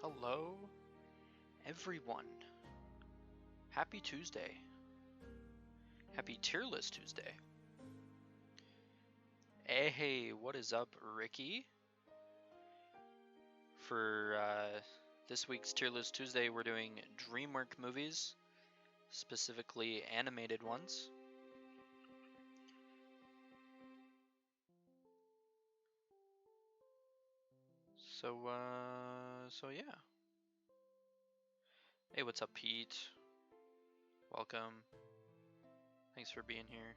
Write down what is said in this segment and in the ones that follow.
Hello, everyone. Happy Tuesday. Happy Tier List Tuesday. Hey, what is up, Ricky? For this week's Tier List Tuesday, we're doing Dreamworks movies, specifically animated ones. So yeah. Hey, what's up, Pete? Welcome. Thanks for being here.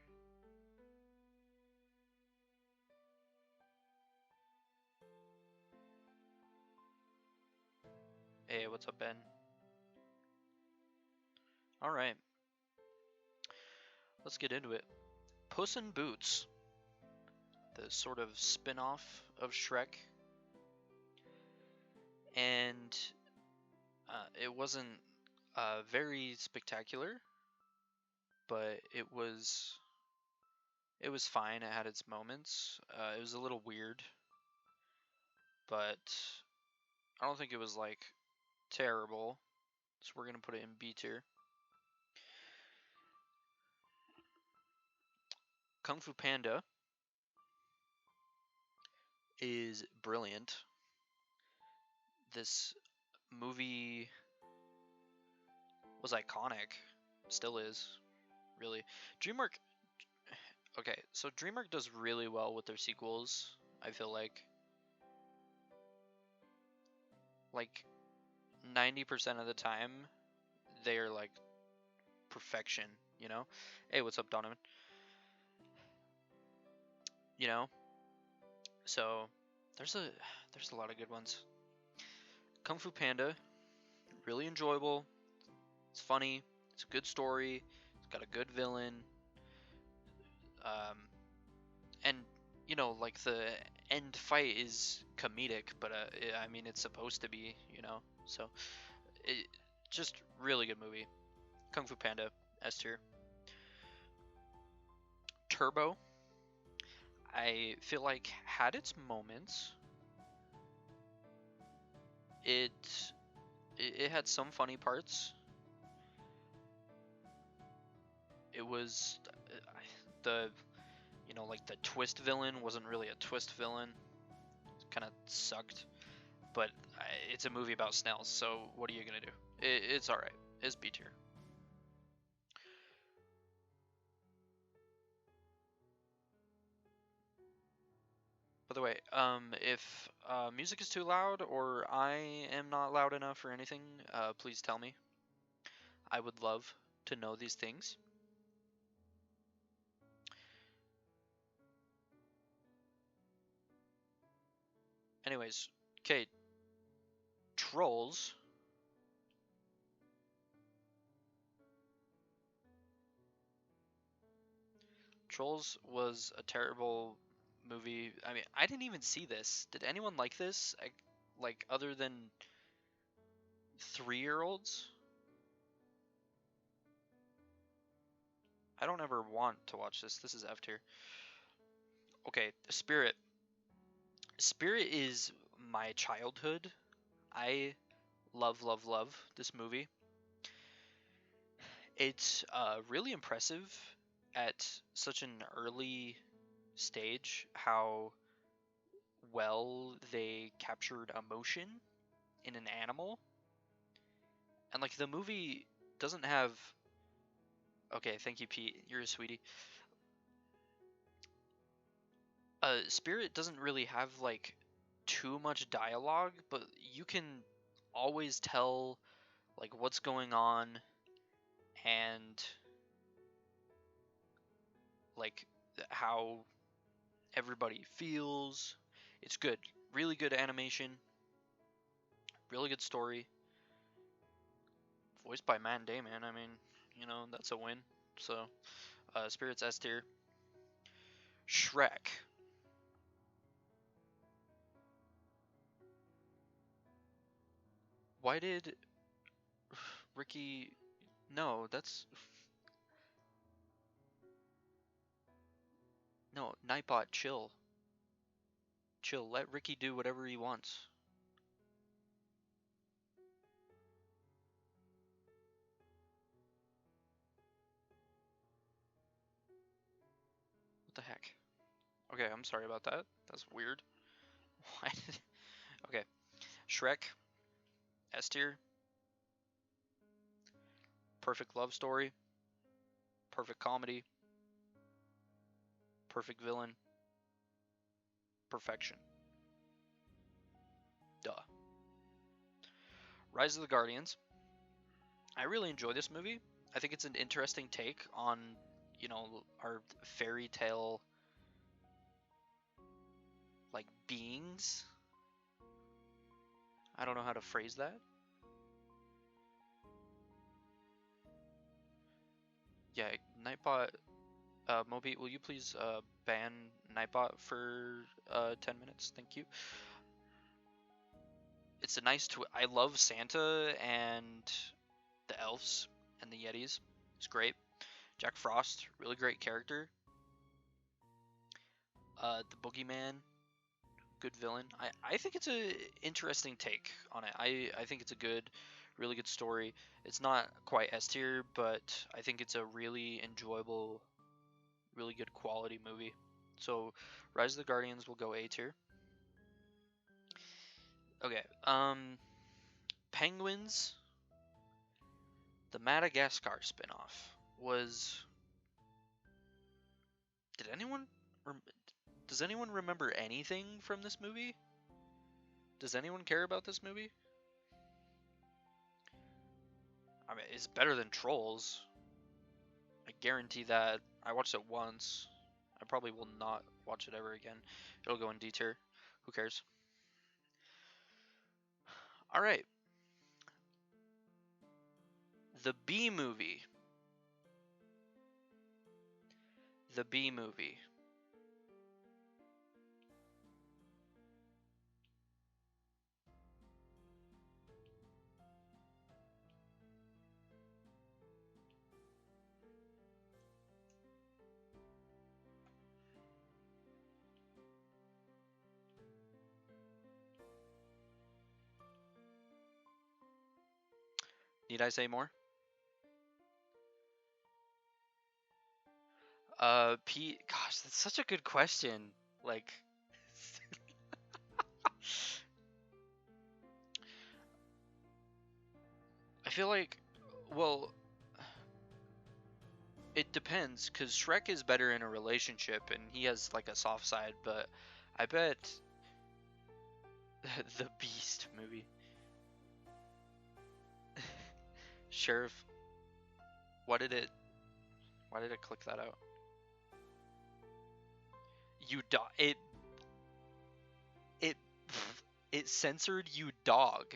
Hey, what's up, Ben? Alright. Let's get into it. Puss in Boots, the sort of spin-off of Shrek. And it wasn't very spectacular, but it was fine. It had its moments. It was a little weird, but I don't think it was like terrible. So we're gonna put it in B tier. Kung Fu Panda is brilliant. This movie was iconic, still is, really. Dreamworks, okay, so Dreamworks does really well with their sequels, I feel like 90% of the time they're like perfection, you know? Hey, what's up, Donovan? You know? So there's a lot of good ones. Kung Fu Panda, really enjoyable. It's funny. It's a good story. It's got a good villain. And you know, like the end fight is comedic, but I mean, it's supposed to be, you know. So, just really good movie. Kung Fu Panda, S tier. Turbo, I feel like had its moments. It had some funny parts. It was the like the twist villain wasn't really a twist villain. It kind of sucked. But it's a movie about snails, so what are you gonna do? It's all right. It's B tier. By the way, if music is too loud or I am not loud enough or anything, please tell me. I would love to know these things. Anyways, okay. Trolls. Trolls was a terrible movie. I mean, I didn't even see this. Did anyone like this? Like other than 3-year-olds? I don't ever want to watch this. This is F tier. Okay, Spirit. Spirit is my childhood. I love this movie. It's really impressive at such an early stage how well they captured emotion in an animal. And like the movie doesn't have. Okay, thank you, Pete. You're a sweetie. Spirit doesn't really have like too much dialogue, but you can always tell like what's going on and like how everybody feels. It's good. Really good animation. Really good story. Voiced by Matt Damon. I mean, that's a win. So, Spirit's S tier. Shrek. Why did Ricky... No, that's... No, Nightbot, chill. Chill, let Ricky do whatever he wants. heck? Okay, I'm sorry about that. That's weird. Why did... Okay. Shrek. S tier. Perfect love story. Perfect comedy. Perfect villain. Perfection. Duh. Rise of the Guardians. I really enjoy this movie. I think it's an interesting take on, you know, our fairy tale like beings. I don't know how to phrase that. Yeah, Nightbot. Moby, will you please ban Nightbot for 10 minutes? Thank you. It's a nice I love Santa and the elves and the Yetis. It's great. Jack Frost, really great character. The Boogeyman, good villain. I think it's a interesting take on it. I think it's a really good story. It's not quite S tier, but I think it's a really enjoyable, really good quality movie. So Rise of the Guardians will go A tier. Okay, Penguins, the Madagascar spinoff was. Does anyone remember anything from this movie? Does anyone care about this movie? I mean, it's better than Trolls. I guarantee that. I watched it once. I probably will not watch it ever again. It'll go in D tier. Who cares? All right. The B movie. The B movie. Need I say more? P. Gosh, that's such a good question. Like, I feel like, well, it depends, because Shrek is better in a relationship, and he has like a soft side. But I bet the Beast movie. Sheriff. Why did it click that out? You dog. It it censored you dog.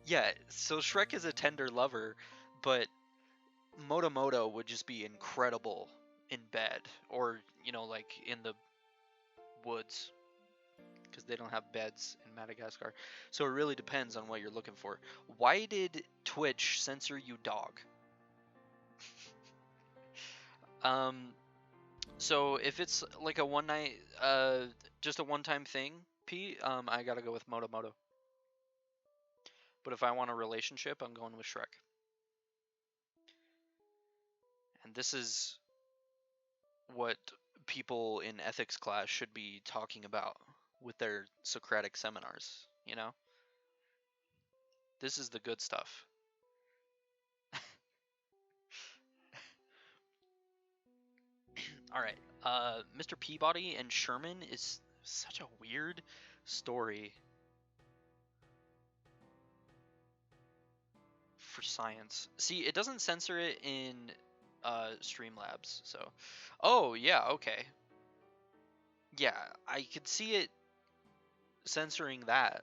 Yeah, so Shrek is a tender lover, but Moto would just be incredible in bed, or you know, like in the woods, because they don't have beds in Madagascar. So it really depends on what you're looking for. Why did Twitch censor you dog? So if it's like a one night, just a one-time thing, I gotta go with Moto. But if I want a relationship, I'm going with Shrek. And this is what people in ethics class should be talking about with their Socratic seminars, you know? This is the good stuff. All right. Mr. Peabody and Sherman is such a weird story for science. See, it doesn't censor it in Streamlabs, so. Oh, yeah, okay. Yeah, I could see it censoring that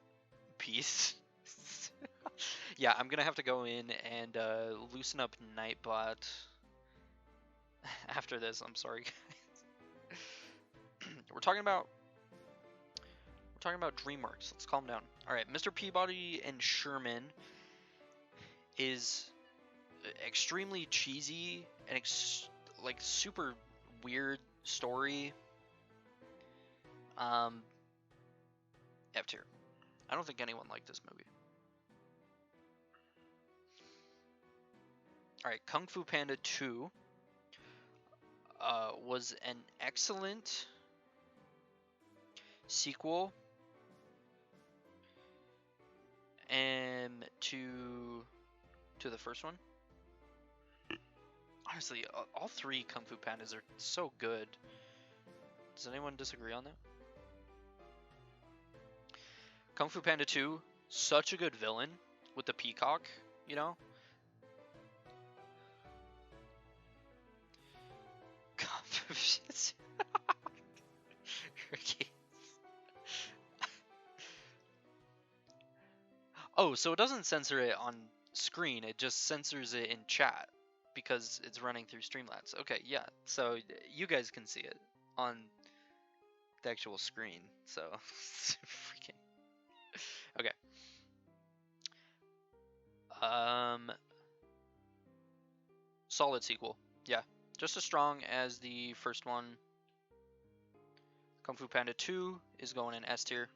piece. Yeah, I'm gonna have to go in and loosen up Nightbot after this. I'm sorry, guys. We're talking about DreamWorks. Let's calm down. All right, Mr. Peabody and Sherman is extremely cheesy and like super weird story. F tier. I don't think anyone liked this movie. All right, Kung Fu Panda 2. was an excellent sequel and to the first one. Honestly, all three Kung Fu Pandas are so good. Does anyone disagree on that? Kung Fu Panda 2, such a good villain with the peacock, you know? Ricky. Oh, so it doesn't censor it on screen, it just censors it in chat because it's running through Streamlabs. Okay, yeah, so you guys can see it on the actual screen, so freaking. Okay. Solid sequel. Yeah, just as strong as the first one. Kung Fu Panda 2 is going in S tier.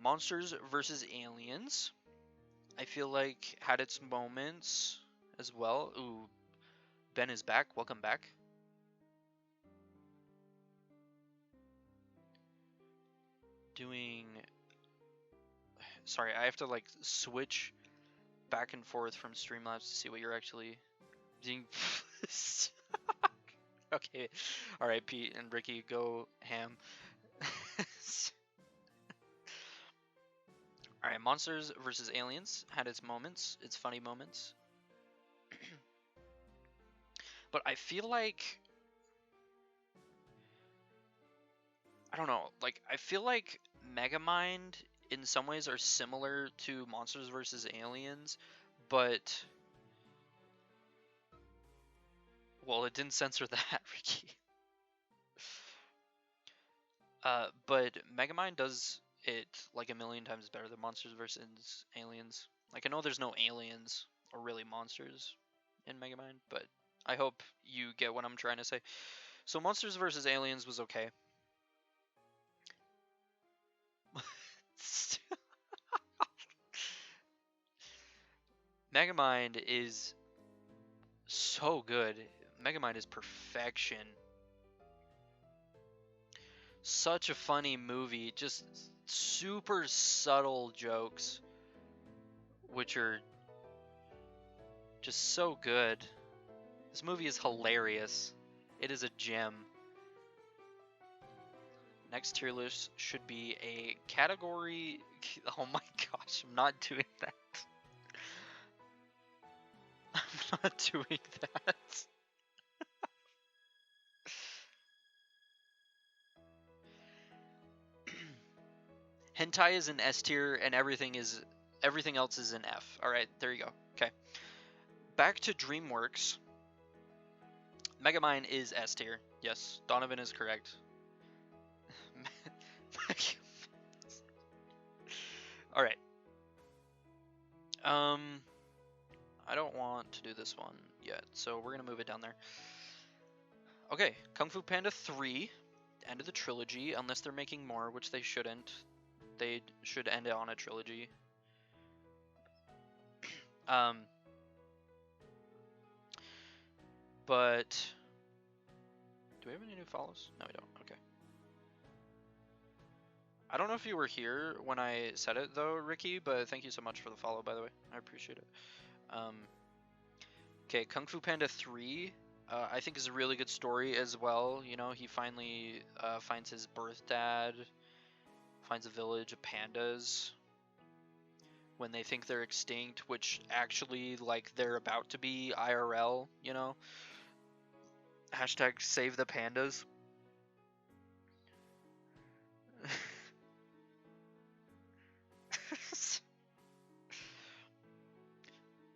Monsters vs. Aliens, I feel like had its moments as well. Ooh, Ben is back. Welcome back. Sorry, I have to like switch back and forth from Streamlabs to see what you're actually doing. Okay, all right, Pete and Ricky, go ham. All right, Monsters vs. Aliens had its moments, its funny moments. But I feel like, I don't know, like I feel like Megamind in some ways are similar to Monsters vs. Aliens, but well, it didn't censor that, Ricky. But Megamind does it like a million times better than Monsters vs. Aliens. Like I know there's no aliens or really monsters in Megamind, but I hope you get what I'm trying to say. So Monsters vs. Aliens was okay. Megamind is so good. Megamind is perfection. Such a funny movie. Just super subtle jokes, which are just so good. This movie is hilarious. It is a gem. Next tier list should be a category. Oh my gosh, I'm not doing that. I'm not doing that. Hentai is in S tier and everything else is in F. All right, there you go. Okay. Back to Dreamworks. Megamind is S tier. Yes, Donovan is correct. All right. I don't want to do this one yet, so we're gonna move it down there. Okay, Kung Fu Panda 3, end of the trilogy, unless they're making more, which they shouldn't. They should end it on a trilogy. But do we have any new follows? No, we don't. Okay. I don't know if you were here when I said it though, Ricky, but thank you so much for the follow, by the way. I appreciate it. Okay, Kung Fu Panda 3, I think is a really good story as well. You know, he finally finds his birth dad, finds a village of pandas when they think they're extinct, which actually, like, they're about to be IRL, you know? Hashtag save the pandas.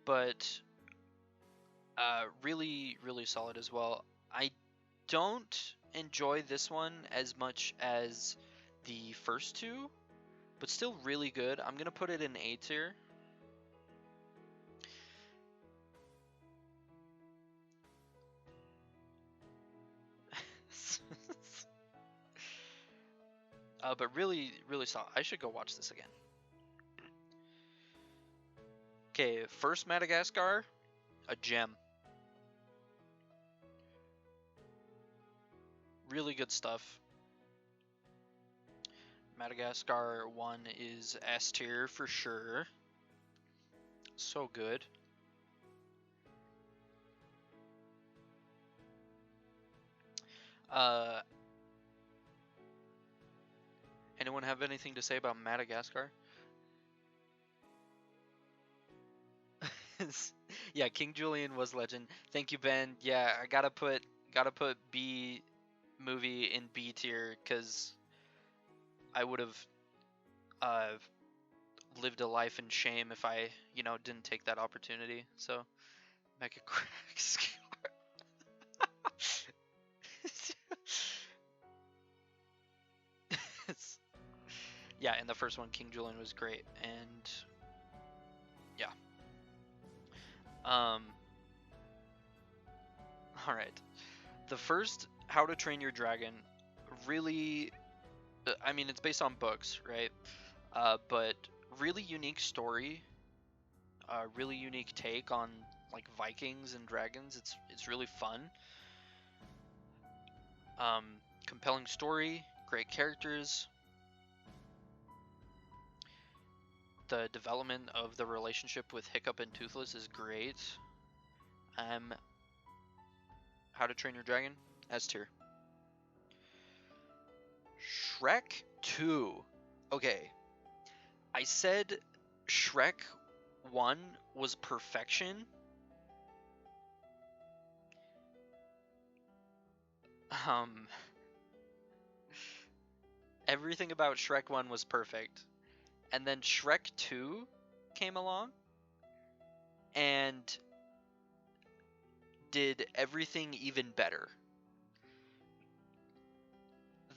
But really, really solid as well. I don't enjoy this one as much as the first two, but still really good. I'm gonna put it in A tier. But really, really solid. I should go watch this again. Okay, first Madagascar, a gem. Really good stuff. Madagascar 1 is S tier for sure. So good. Anyone have anything to say about Madagascar? Yeah, King Julian was legend. Thank you, Ben. Yeah, I gotta put B movie in B tier because I would have uh, lived a life in shame if I, didn't take that opportunity. So, Mega Cracks. Yeah, in the first one, King Julian was great, and yeah. All right. The first How to Train Your Dragon really, I mean, it's based on books, right? But really unique story, really unique take on like Vikings and dragons. It's really fun. Um, Compelling story, great characters. The development of the relationship with Hiccup and Toothless is great. How to Train Your Dragon, S tier. Shrek 2. Okay, I said Shrek 1 was perfection. Um, Everything about Shrek 1 was perfect. And then Shrek 2 came along and did everything even better.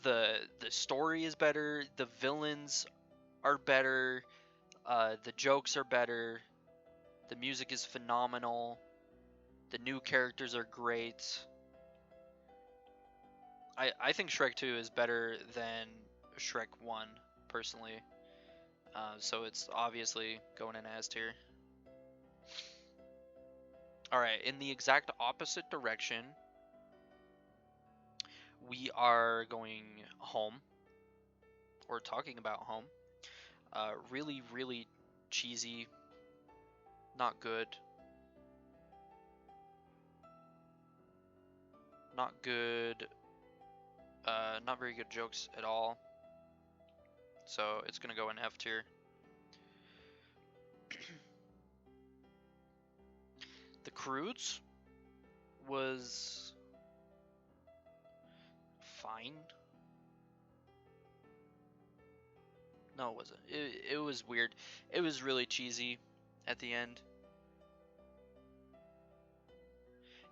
The story is better, the villains are better, the jokes are better, the music is phenomenal, the new characters are great. I think Shrek 2 is better than Shrek 1, personally. So it's obviously going in S tier. Alright, in the exact opposite direction, we are going home, or talking about home. Really, really cheesy, not good. Not good, not very good jokes at all. So it's gonna go in F tier. The Croods was fine. No, it wasn't. It was weird. It was really cheesy at the end.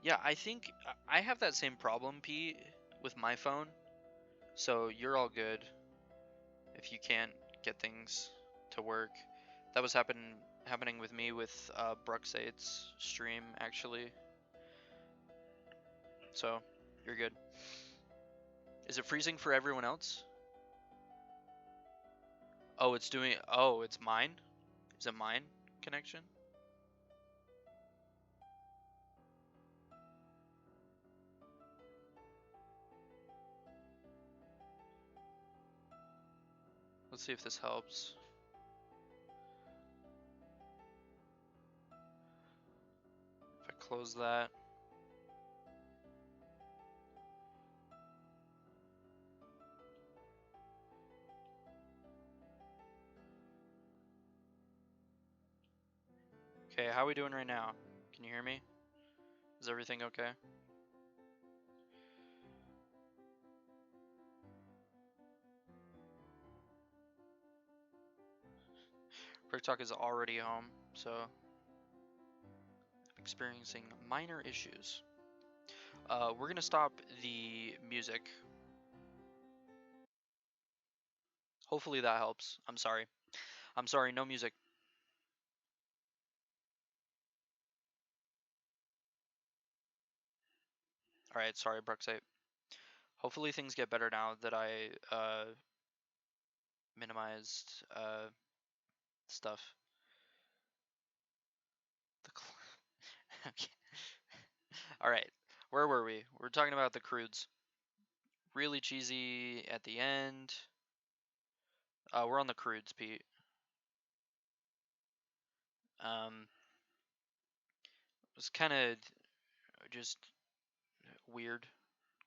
Yeah, I think I have that same problem, P, with my phone. So you're all good if you can't get things to work. That was happening with me with Bruxade's stream, actually. So you're good. Is it freezing for everyone else? Oh, it's doing. Oh, it's mine. Is it mine connection? Let's see if this helps. If I close that. Okay, how are we doing right now? Can you hear me? Is everything okay? Brick Talk is already home, so I'm experiencing minor issues. We're gonna stop the music. Hopefully that helps. I'm sorry. I'm sorry, no music. Alright, sorry, Bruxate. Hopefully things get better now that I minimized stuff. Okay. Alright, where were we? We're talking about the Croods. really cheesy at the end. We're on the crudes, Pete. It was kind of just weird,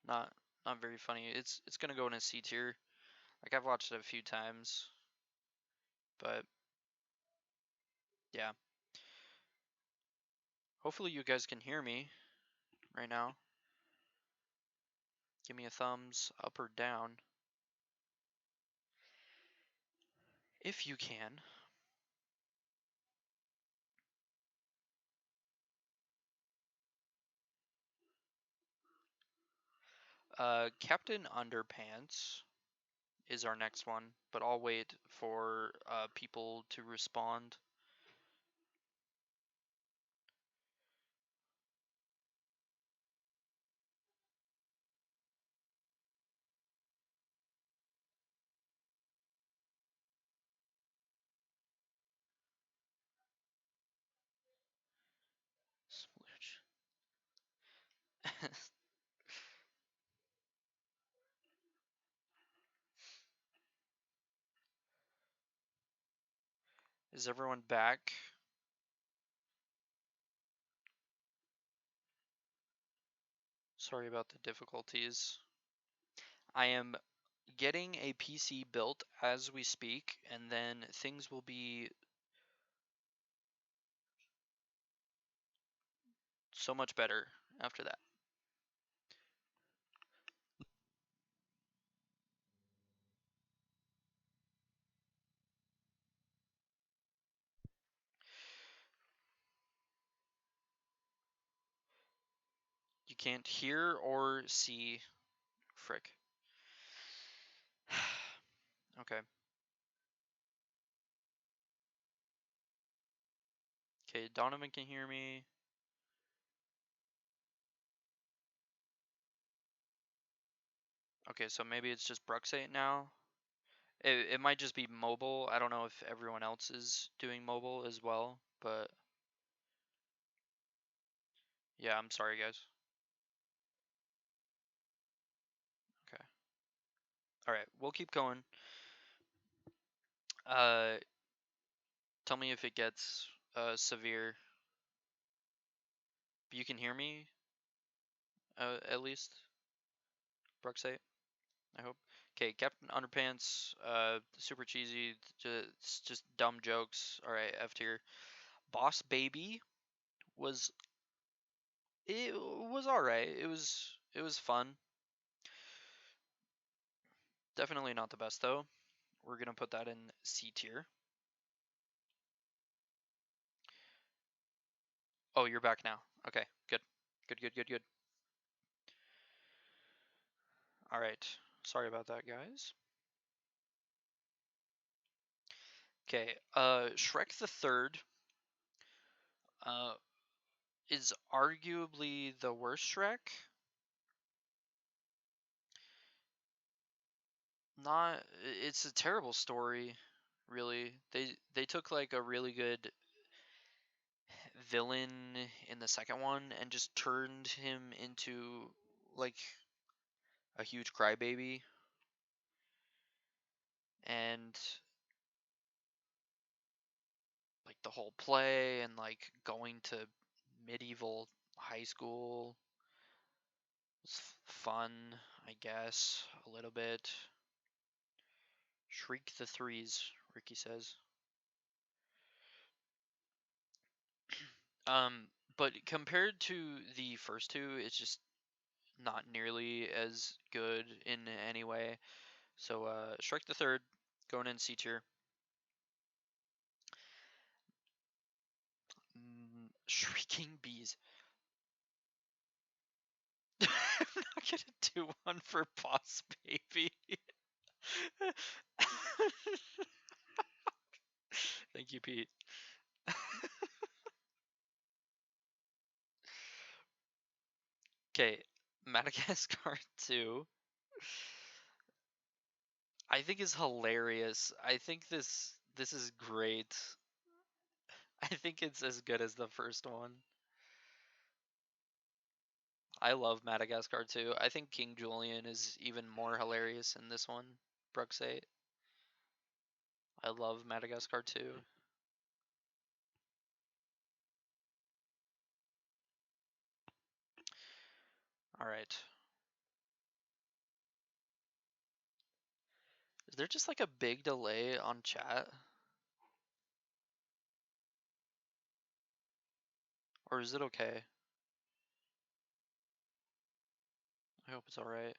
not not very funny. It's gonna go in a C tier. Like I've watched it a few times, but yeah. Hopefully you guys can hear me right now. Give me a thumbs up or down if you can. Captain Underpants is our next one, but I'll wait for people to respond. Is everyone back? Sorry about the difficulties. I am getting a PC built as we speak, and then things will be so much better after that. You can't hear or see Frick. Okay. Okay, Donovan can hear me. Okay, so maybe it's just Bruxate now. It might just be mobile. I don't know if everyone else is doing mobile as well, but yeah, I'm sorry, guys. Okay. All right, we'll keep going. Uh, tell me if it gets severe. You can hear me, at least, Bruxate. I hope. Okay, Captain Underpants, super cheesy, just dumb jokes. All right, F tier. Boss Baby was all right. It was fun. Definitely not the best though. We're gonna put that in C tier. Oh, you're back now. Okay, good, good, good, good, good. All right. Sorry about that, guys. Okay. Shrek the Third. Is arguably the worst Shrek. Not. It's a terrible story. Really, they took like a really good villain in the second one and just turned him into like a huge crybaby, and like the whole play and like going to medieval high school was fun, I guess, a little bit. Shriek the threes, Ricky says. Um, but compared to the first two, it's just not nearly as good in any way. So Shrek the Third, going in C tier. Shrieking bees. I'm not gonna do one for Boss Baby. Thank you, Pete. Okay, Madagascar 2. I think is hilarious. I think this is great. I think it's as good as the first one. I love Madagascar too. I think King Julian is even more hilarious in this one, Bruxate. I love Madagascar too. All right. Is there just like a big delay on chat? Or is it okay? I hope it's alright.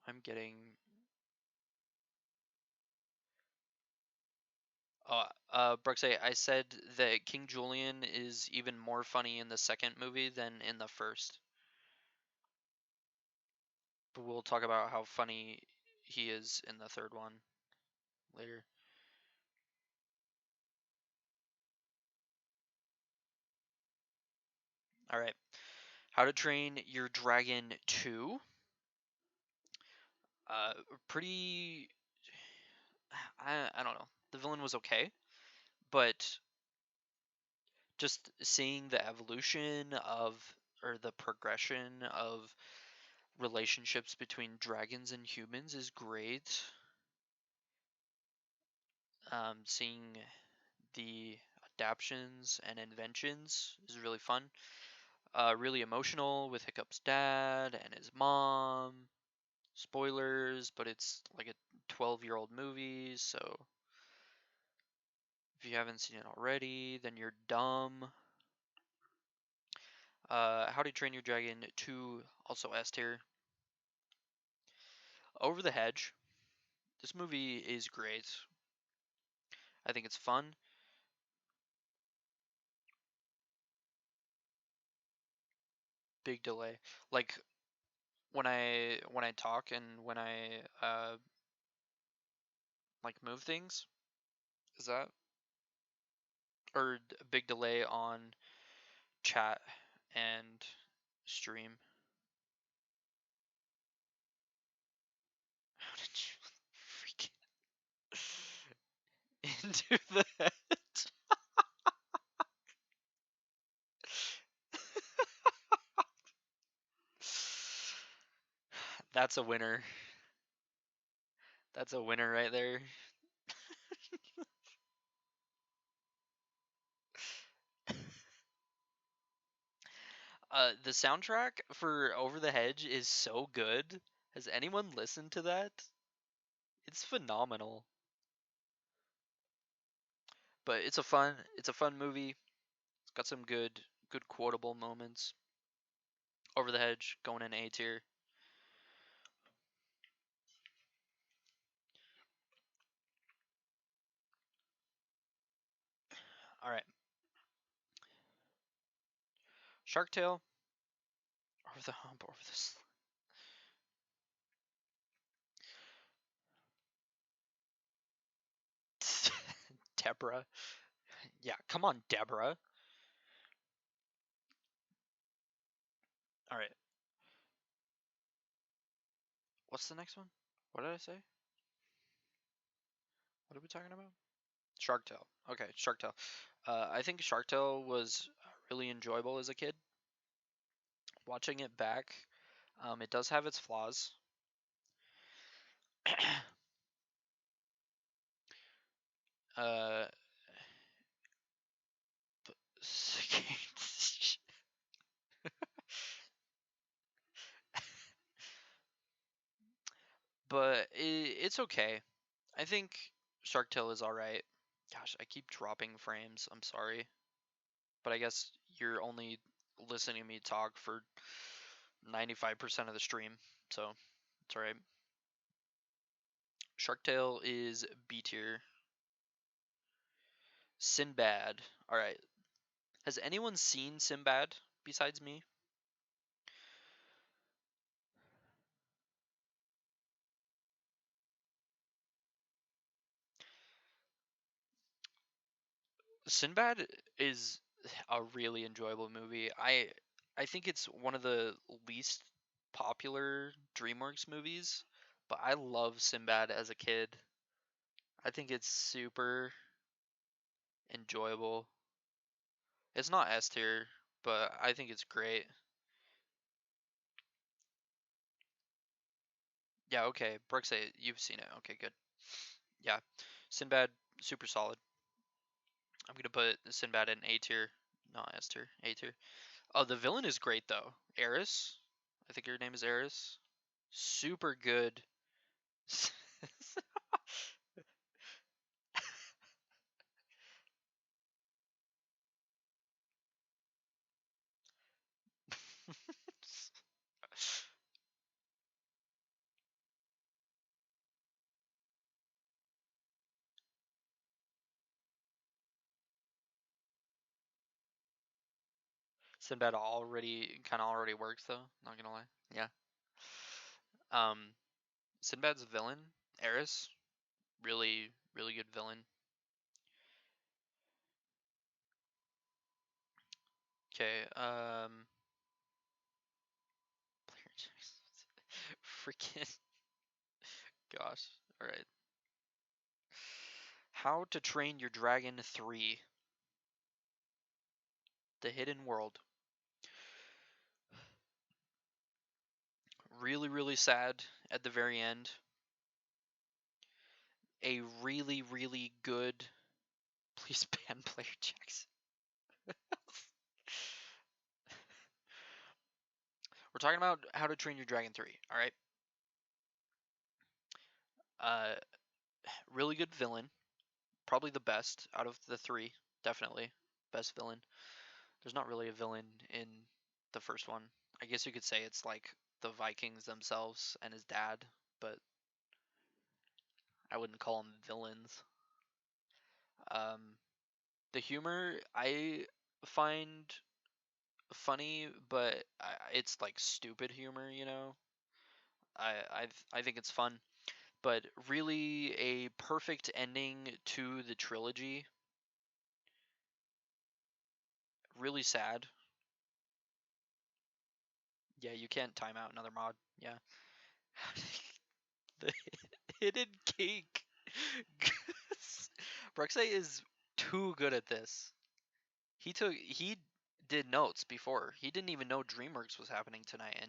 I'm getting... Bruxay, I said that King Julian is even more funny in the second movie than in the first. But we'll talk about how funny he is in the third one later. Alright. How to Train Your Dragon 2. Pretty... I don't know. The villain was okay, but just seeing the evolution of, or the progression of relationships between dragons and humans is great. Seeing the adaptations and inventions is really fun. Really emotional with Hiccup's dad and his mom. Spoilers, but it's like a 12-year-old movie, so if you haven't seen it already, then you're dumb. How to Train Your Dragon 2, also S tier. Over the Hedge. This movie is great. I think it's fun. Big delay. Like when I talk and when I like move things, is that, or a big delay on chat and stream? How did you freaking into the head? That's a winner. That's a winner right there. The soundtrack for Over the Hedge is so good. Has anyone listened to that? It's phenomenal. But it's a fun movie. It's got some good quotable moments. Over the Hedge going in A tier. All right. Shark Tale. Over the hump. Over this. Deborah. Yeah, come on, Deborah. All right. What's the next one? What did I say? What are we talking about? Shark Tale. Okay, Shark Tale. I think Shark Tale was really enjoyable as a kid. Watching it back, it does have its flaws. uh, but it's okay. I think Shark Tale is alright. Gosh, I keep dropping frames. I'm sorry. But I guess you're only listening to me talk for 95% of the stream, so it's alright. Shark Tale is B tier. Sinbad. Alright. Has anyone seen Sinbad besides me? Sinbad is a really enjoyable movie. I think it's one of the least popular DreamWorks movies, but I love Sinbad as a kid. I think it's super enjoyable. It's not S tier, but I think it's great. Yeah, okay. Brooksay, you've seen it. Okay, good. Yeah. Sinbad, super solid. I'm gonna put Sinbad in A tier. Not S tier. A tier. Oh, the villain is great though. Eris. I think her name is Eris. Super good. Sinbad already works though. Not gonna lie. Yeah. Um, Sinbad's villain, Eris, really good villain. Okay. Freaking gosh. All right. How to Train Your Dragon 3: The Hidden World. Really sad at the very end. A really good. Please ban player checks. We're talking about How to Train Your Dragon 3. All right. Uh, really good villain. Probably the best out of the three. Definitely best villain. There's not really a villain in the first one. I guess you could say it's like the Vikings themselves and his dad, but I wouldn't call them villains. Um, the humor I find funny, but it's like stupid humor, you know. I think it's fun, but really a perfect ending to the trilogy. Really sad. Yeah, you can't time out another mod. Yeah. The hidden cake. Bruxay is too good at this. He did notes before. He didn't even know Dreamworks was happening tonight,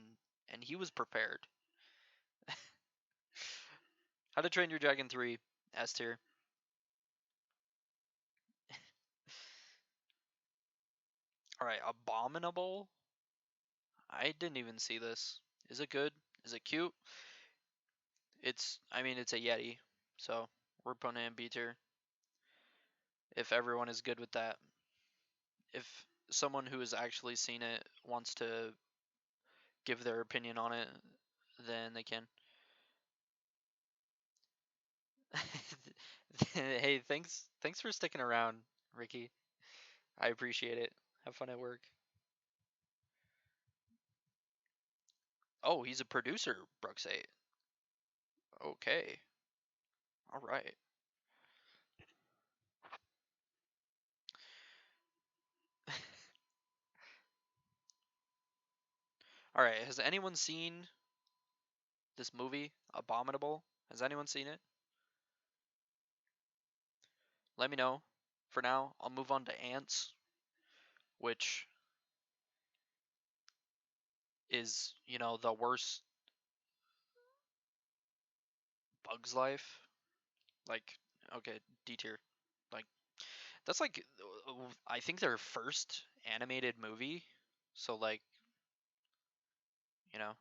and he was prepared. How to Train Your Dragon 3, S tier. All right, Abominable. I didn't even see this. Is it good? Is it cute? I mean, it's a Yeti, so we're putting it in B tier. If everyone is good with that. If someone who has actually seen it wants to give their opinion on it, then they can. Hey, thanks for sticking around, Ricky. I appreciate it. Have fun at work. Oh, he's a producer, Brooks8. Okay. All right. All right. Has anyone seen this movie, Abominable? Has anyone seen it? Let me know. For now, I'll move on to Ants, which is, the worst Bug's Life. Like, okay, D tier. Like, that's like, I think their first animated movie. So, like, you know,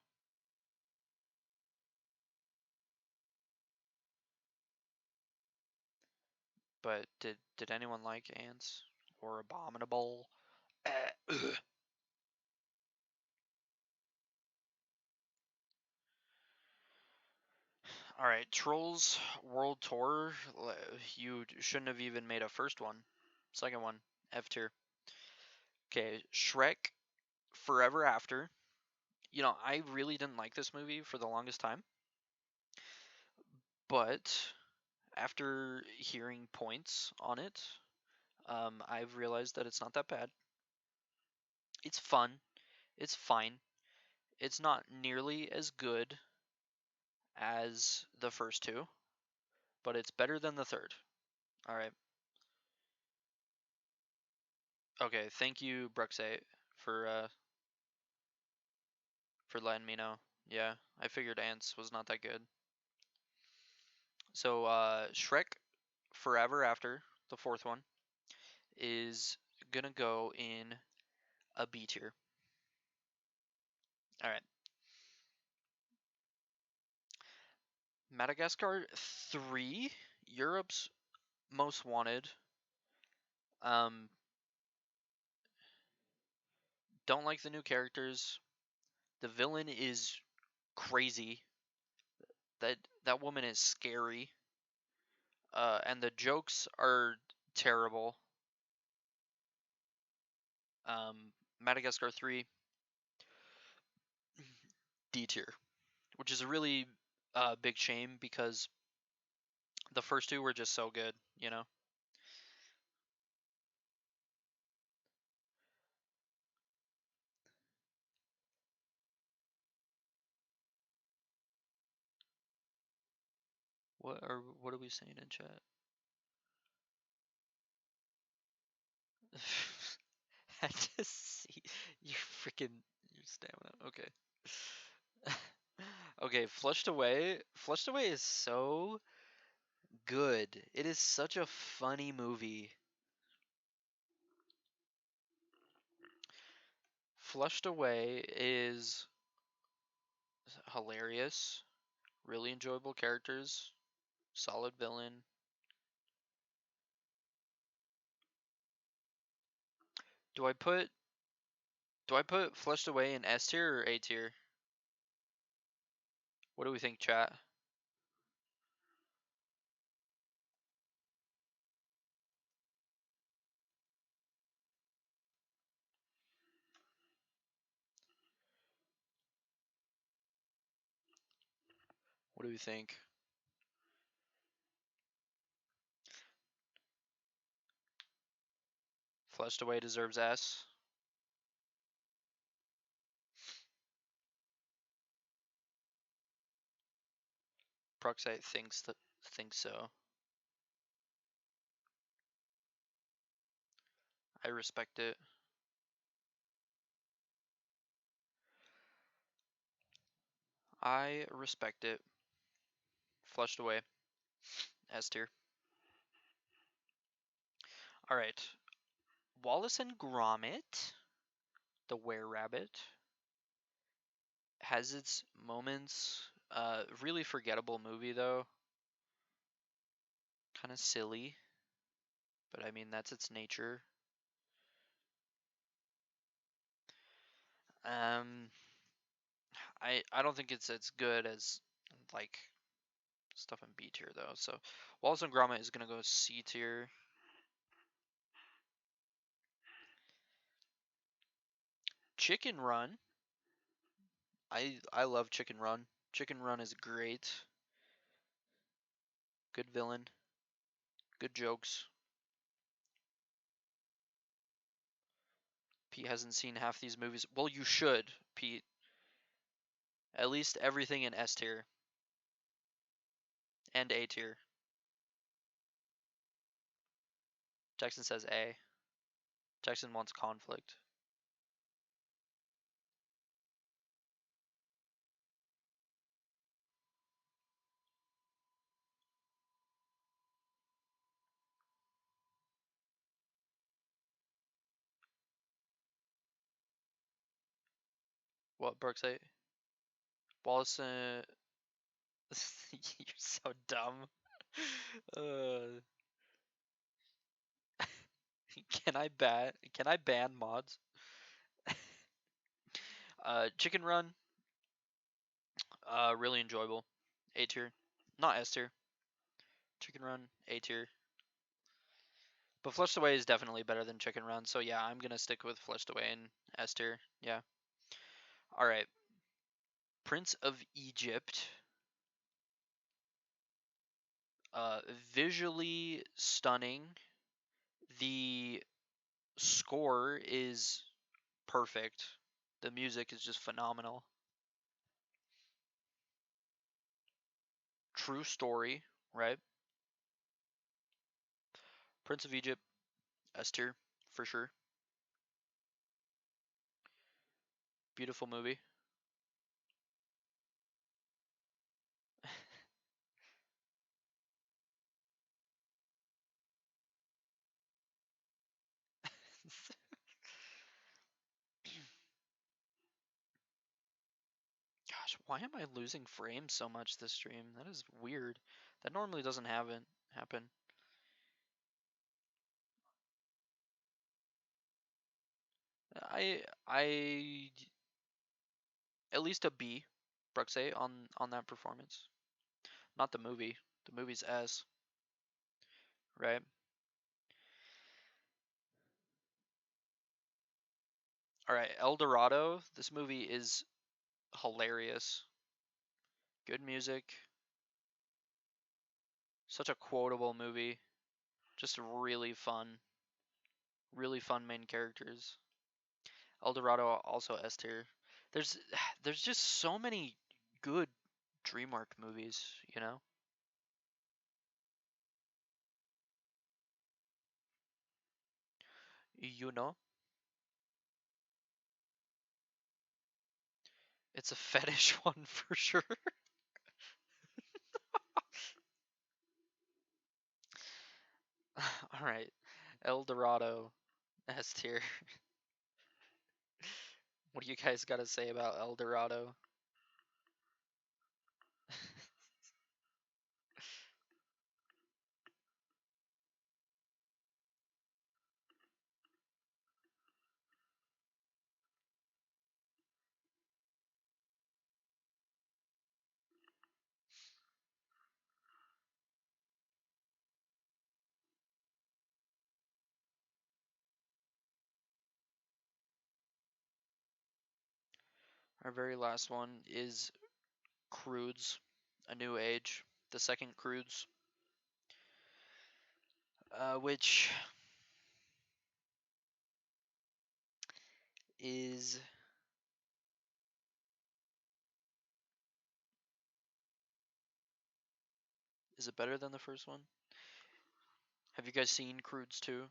but did anyone like Ants or Abominable? All right, Trolls World Tour. You shouldn't have even made a first one. Second one, F tier. Okay, Shrek Forever After. I really didn't like this movie for the longest time, but after hearing points on it, I've realized that it's not that bad. It's fun. It's fine. It's not nearly as good as the first two, but it's better than the third. All right. Okay. Thank you, Bruxate, for letting me know. Yeah, I figured Ants was not that good. So Shrek Forever After, the fourth one, is gonna go in a B tier. All right. Madagascar 3, Europe's Most Wanted. Um, don't like the new characters. The villain is crazy. That woman is scary. And the jokes are terrible. Madagascar 3, D tier, which is a really big shame because the first two were just so good, you know? What are we saying in chat? I just see your freaking your stamina. Okay. Okay, Flushed Away. Flushed Away is so good. It is such a funny movie. Flushed Away is hilarious, really enjoyable characters, solid villain. Do I put do I put Flushed Away in S tier or A tier? What do we think, chat? What do we think? Flushed Away deserves S. Proxite thinks so. I respect it. I respect it. Flushed Away. S tier. Alright. Wallace and Gromit, the Were Rabbit, has its moments. Really forgettable movie though. Kind of silly, but I mean that's its nature. Um, I don't think it's as good as like stuff in B tier though. So Wallace and Gromit is gonna go C tier. Chicken Run. I love Chicken Run. Chicken Run is great. Good villain. Good jokes. Pete hasn't seen half these movies. Well, you should, Pete. At least everything in S tier and A tier. Jackson says A. Jackson wants conflict. What, Brookside? Wallace, you're so dumb. Uh, can I ban mods? Chicken Run, really enjoyable. A tier. Not S tier. Chicken Run, A tier. But Flushed Away is definitely better than Chicken Run, so yeah, I'm gonna stick with Flushed Away and S tier. Yeah. Alright. Prince of Egypt. Uh, Visually stunning. The score is perfect. The music is just phenomenal. True story, right? Prince of Egypt, S tier, for sure. Beautiful movie. Gosh, why am I losing frames so much this stream? That is weird. That normally doesn't happen. I at least a B, Bruxay, on that performance. Not the movie. The movie's S, right? All right, El Dorado. This movie is hilarious. Good music. Such a quotable movie. Just really fun. Really fun main characters. El Dorado also S tier. There's there's just so many good Dreamwork movies, you know? You know? It's a fetish one for sure. All right. El Dorado S tier. What do you guys got to say about El Dorado? Our very last one is Crudes, A New Age, the second Crudes, which is it better than the first one? Have you guys seen Crudes 2?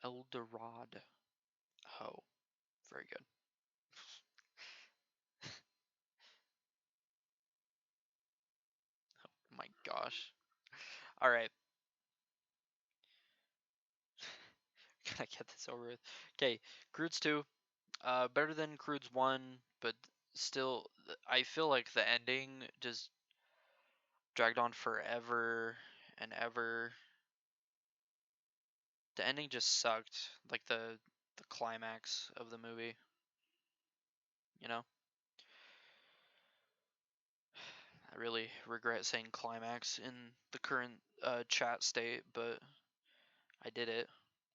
El Dorado. Oh, very good. Oh my gosh. All right. Gotta get this over with. Okay, Crudes 2. Better than Crudes 1, but still, I feel like the ending just dragged on forever and ever. The ending just sucked. Like the climax of the movie, you know? I really regret saying climax in the current chat state, but I did it.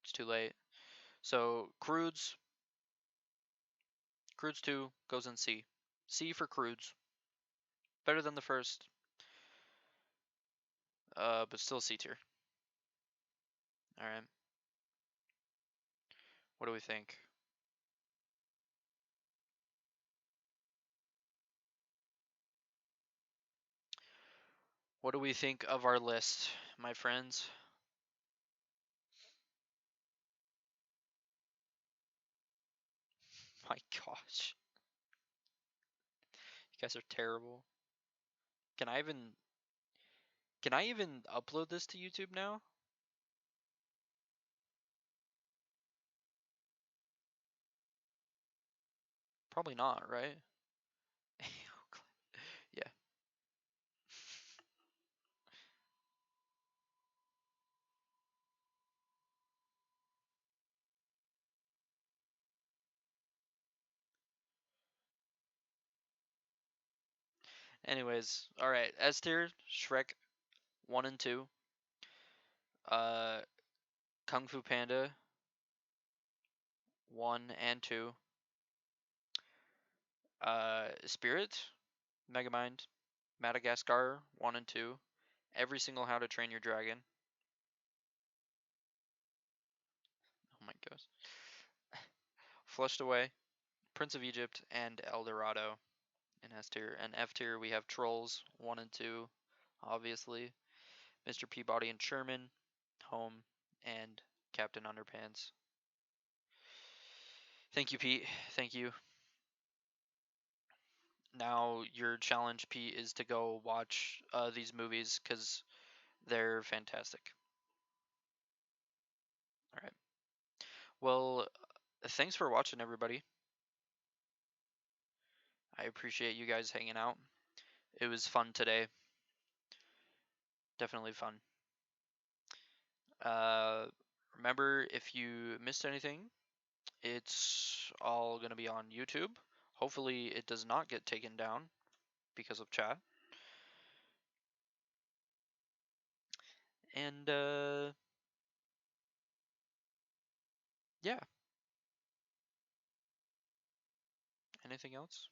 It's too late. So Crudes 2 goes in C. C for Crudes. Better than the first, but still C tier. All right. What do we think? What do we think of our list, my friends? My gosh. You guys are terrible. Can I even upload this to YouTube now? Probably not, right? Yeah. Anyways, all right. S tier, Shrek 1 and 2. Uh Kung Fu Panda 1 and 2. Spirit, Megamind, Madagascar 1 and 2. Every single How to Train Your Dragon. Oh my gosh. Flushed Away, Prince of Egypt, and El Dorado in S tier. And F tier, we have Trolls 1 and 2, obviously. Mr. Peabody and Sherman, Home, and Captain Underpants. Thank you, Pete. Thank you. Now your challenge, Pete, is to go watch these movies because they're fantastic. All right. Well, thanks for watching, everybody. I appreciate you guys hanging out. It was fun today. Definitely fun. Remember, if you missed anything, it's all going to be on YouTube. Hopefully, it does not get taken down because of chat. And, yeah. Anything else?